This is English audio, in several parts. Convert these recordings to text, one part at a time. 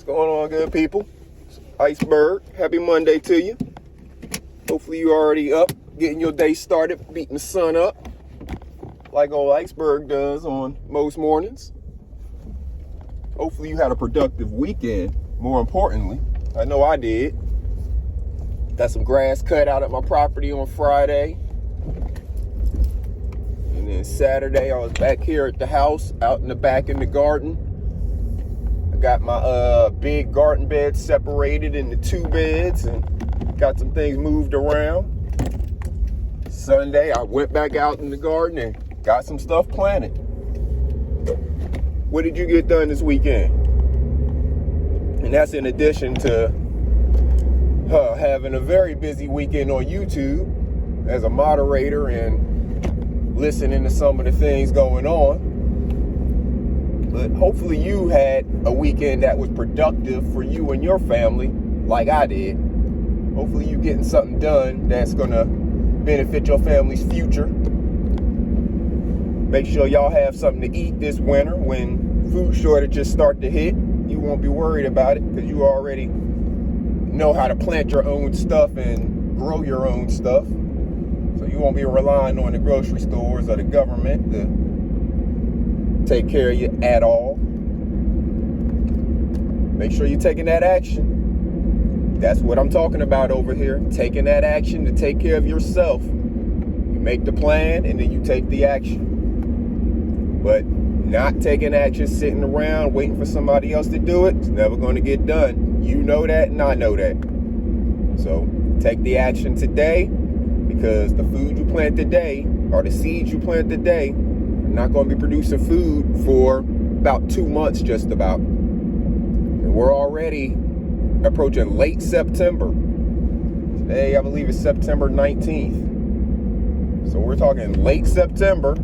What's going on, good people? It's Iceberg. Happy Monday to you. Hopefully you already up, getting your day started, beating the sun up, like old Iceberg does on most mornings. Hopefully you had a productive weekend, more importantly. I know I did. Got some grass cut out at my property on Friday. And then Saturday, I was back here at the house, out in the back in the garden. I got my big garden bed separated into 2 beds and got some things moved around. Sunday, I went back out in the garden and got some stuff planted. What did you get done this weekend? And that's in addition to having a very busy weekend on YouTube as a moderator and listening to some of the things going on. But hopefully you had a weekend that was productive for you and your family, like I did. Hopefully you getting something done that's gonna benefit your family's future. Make sure y'all have something to eat this winter when food shortages start to hit. You won't be worried about it because you already know how to plant your own stuff and grow your own stuff. So you won't be relying on the grocery stores or the government to take care of you at all. Make sure you're taking that action. That's what I'm talking about over here. Taking that action to take care of yourself. You make the plan and then you take the action. But not taking action, sitting around waiting for somebody else to do it, it's never going to get done. You know that and I know that. So take the action today, because the food you plant today or the seeds you plant today are not going to be producing food for about 2 months just about. And we're already approaching late September. Today I believe it's September 19th. So we're talking late September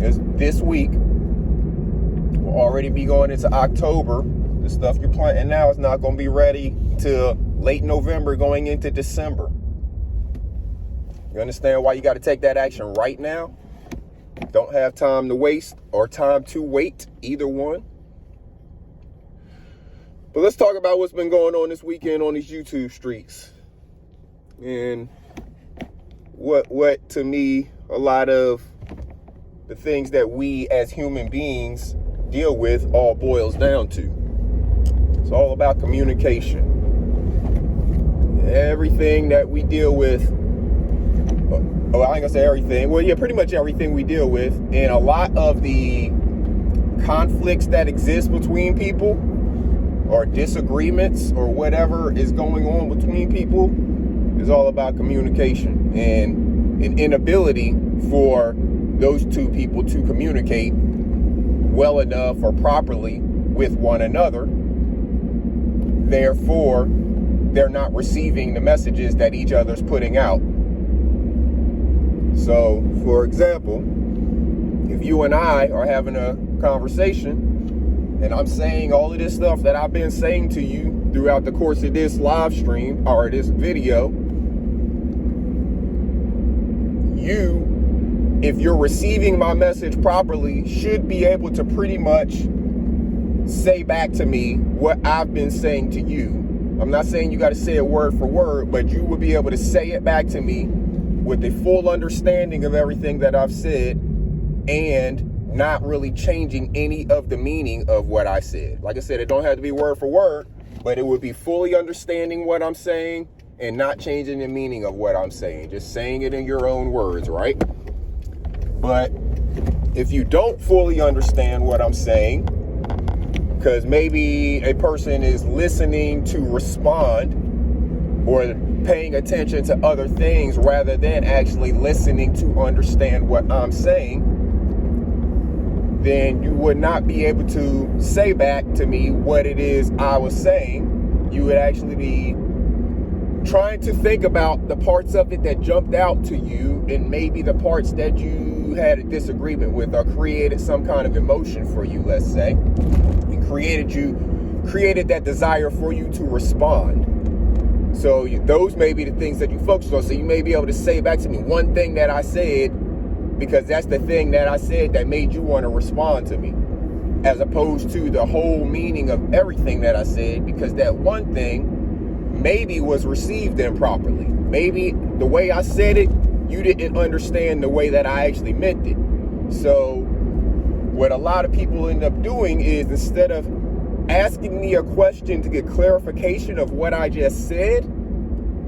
is this week. We'll already be going into October. The stuff you're planting now is not going to be ready till late November going into December. You understand why you got to take that action right now? Don't have time to waste or time to wait, either one. But let's talk about what's been going on this weekend on these YouTube streets. And what to me, a lot of the things that we as human beings deal with all boils down to. It's all about communication. Everything that we deal with, I ain't gonna say everything. Well, yeah, pretty much everything we deal with, and a lot of the conflicts that exist between people, or disagreements, or whatever is going on between people, is all about communication and an inability for those two people to communicate well enough or properly with one another. Therefore, they're not receiving the messages that each other's putting out. So, for example, if you and I are having a conversation and I'm saying all of this stuff that I've been saying to you throughout the course of this live stream or this video, you, if you're receiving my message properly, should be able to pretty much say back to me what I've been saying to you. I'm not saying you got to say it word for word, but you will be able to say it back to me with a full understanding of everything that I've said and not really changing any of the meaning of what I said. Like I said, it don't have to be word for word, but it would be fully understanding what I'm saying and not changing the meaning of what I'm saying. Just saying it in your own words, right? But if you don't fully understand what I'm saying, because maybe a person is listening to respond or paying attention to other things rather than actually listening to understand what I'm saying, then you would not be able to say back to me what it is I was saying. You would actually be trying to think about the parts of it that jumped out to you and maybe the parts that you had a disagreement with or created some kind of emotion for you, let's say. It created that desire for you to respond. So those may be the things that you focus on. So you may be able to say back to me one thing that I said because that's the thing that I said that made you want to respond to me. as opposed to the whole meaning of everything that I said, because that one thing maybe was received improperly. Maybe the way I said it, you didn't understand the way that I actually meant it. So what a lot of people end up doing is, instead of asking me a question to get clarification of what I just said,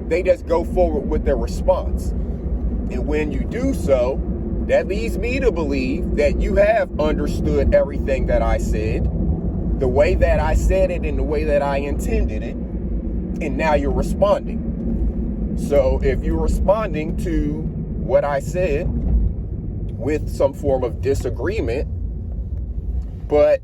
they just go forward with their response. And when you do so, that leads me to believe that you have understood everything that I said, the way that I said it and the way that I intended it, and now you're responding. So if you're responding to what I said with some form of disagreement, but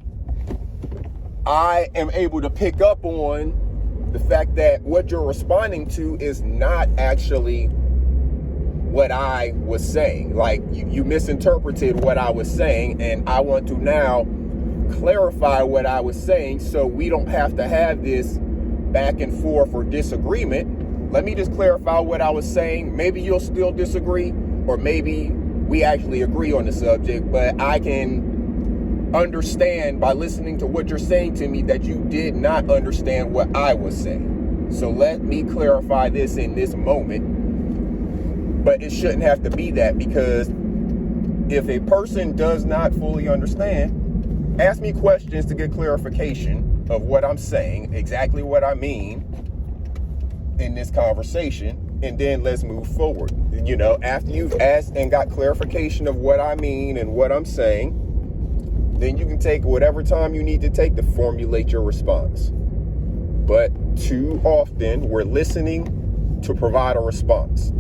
I am able to pick up on the fact that what you're responding to is not actually what I was saying. Like, you misinterpreted what I was saying, and I want to now clarify what I was saying so we don't have to have this back and forth or disagreement. Let me just clarify what I was saying. Maybe you'll still disagree, or maybe we actually agree on the subject, but I can understand by listening to what you're saying to me that you did not understand what I was saying. So let me clarify this in this moment. But it shouldn't have to be that, because if a person does not fully understand, ask me questions to get clarification of what I'm saying, exactly what I mean in this conversation, and then let's move forward. You know, after you've asked and got clarification of what I mean and what I'm saying, then you can take whatever time you need to take to formulate your response. But too often, we're listening to provide a response,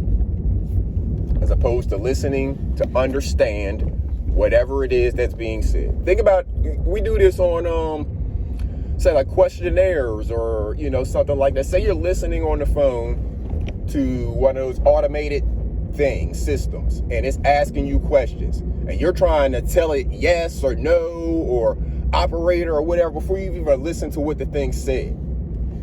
as opposed to listening to understand whatever it is that's being said. Think about, we do this on, say, like questionnaires or, you know, something like that. Say you're listening on the phone to one of those automated systems, and it's asking you questions, and you're trying to tell it yes or no or operator or whatever before you even listen to what the thing said.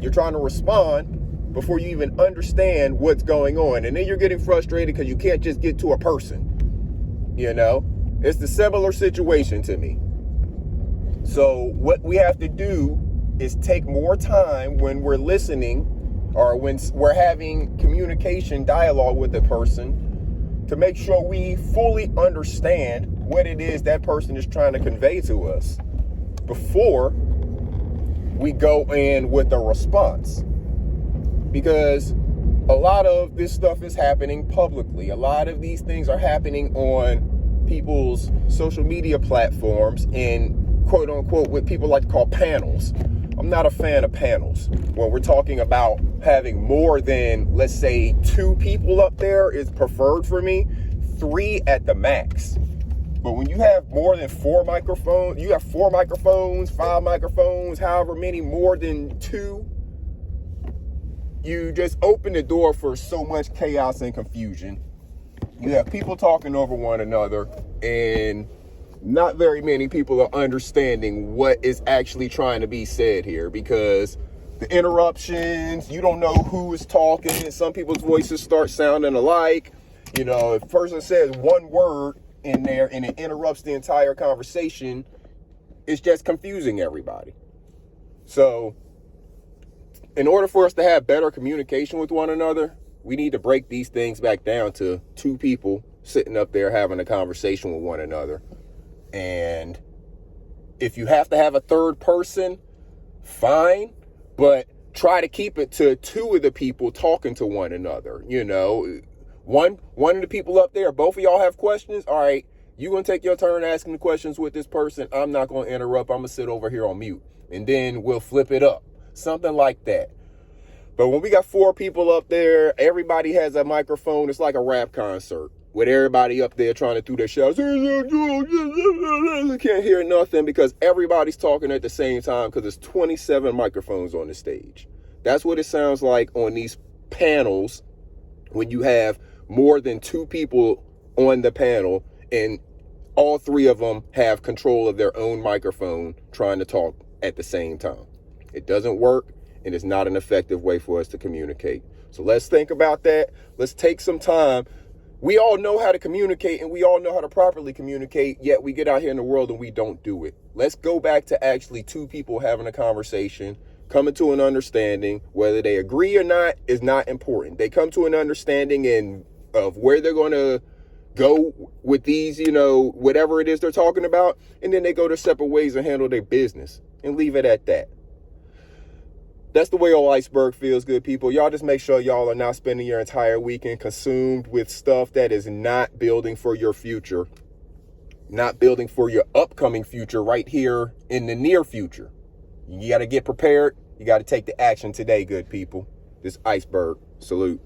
You're trying to respond before you even understand what's going on, and then you're getting frustrated because you can't just get to a person. You know, it's the similar situation to me. So what we have to do is take more time when we're listening or when we're having communication dialogue with the person, to make sure we fully understand what it is that person is trying to convey to us before we go in with a response. Because a lot of this stuff is happening publicly. A lot of these things are happening on people's social media platforms and quote unquote what people like to call panels. I'm not a fan of panels. When we're talking about having more than, let's say, 2 people up there is preferred for me, 3 at the max. But when you have more than 4 microphones, you have 4 microphones, 5 microphones, however many more than 2, you just open the door for so much chaos and confusion. You have people talking over one another, and not very many people are understanding what is actually trying to be said here, because the interruptions, you don't know who is talking. Some people's voices start sounding alike. You know, if a person says one word in there and it interrupts the entire conversation, it's just confusing everybody. So in order for us to have better communication with one another, we need to break these things back down to 2 people sitting up there having a conversation with one another. And if you have to have a third person, fine, but try to keep it to 2 of the people talking to one another. You know, one of the people up there, both of y'all have questions. All right, you're going to take your turn asking the questions with this person. I'm not going to interrupt. I'm going to sit over here on mute, and then we'll flip it up. Something like that. But when we got 4 people up there, everybody has a microphone. It's like a rap concert with everybody up there trying to do their shouts. You can't hear nothing because everybody's talking at the same time because there's 27 microphones on the stage. That's what it sounds like on these panels when you have more than 2 people on the panel and all 3 of them have control of their own microphone trying to talk at the same time. It doesn't work, and it's not an effective way for us to communicate. So let's think about that. Let's take some time We all know how to communicate and we all know how to properly communicate, yet we get out here in the world and we don't do it. Let's go back to actually two people having a conversation, coming to an understanding. Whether they agree or not is not important. They come to an understanding of where they're going to go with these, whatever it is they're talking about, and then they go their separate ways and handle their business and leave it at that. That's the way old Iceberg feels, good people. Y'all just make sure y'all are not spending your entire weekend consumed with stuff that is not building for your future, not building for your upcoming future right here in the near future. You got to get prepared. You got to take the action today, good people. This Iceberg. Salute.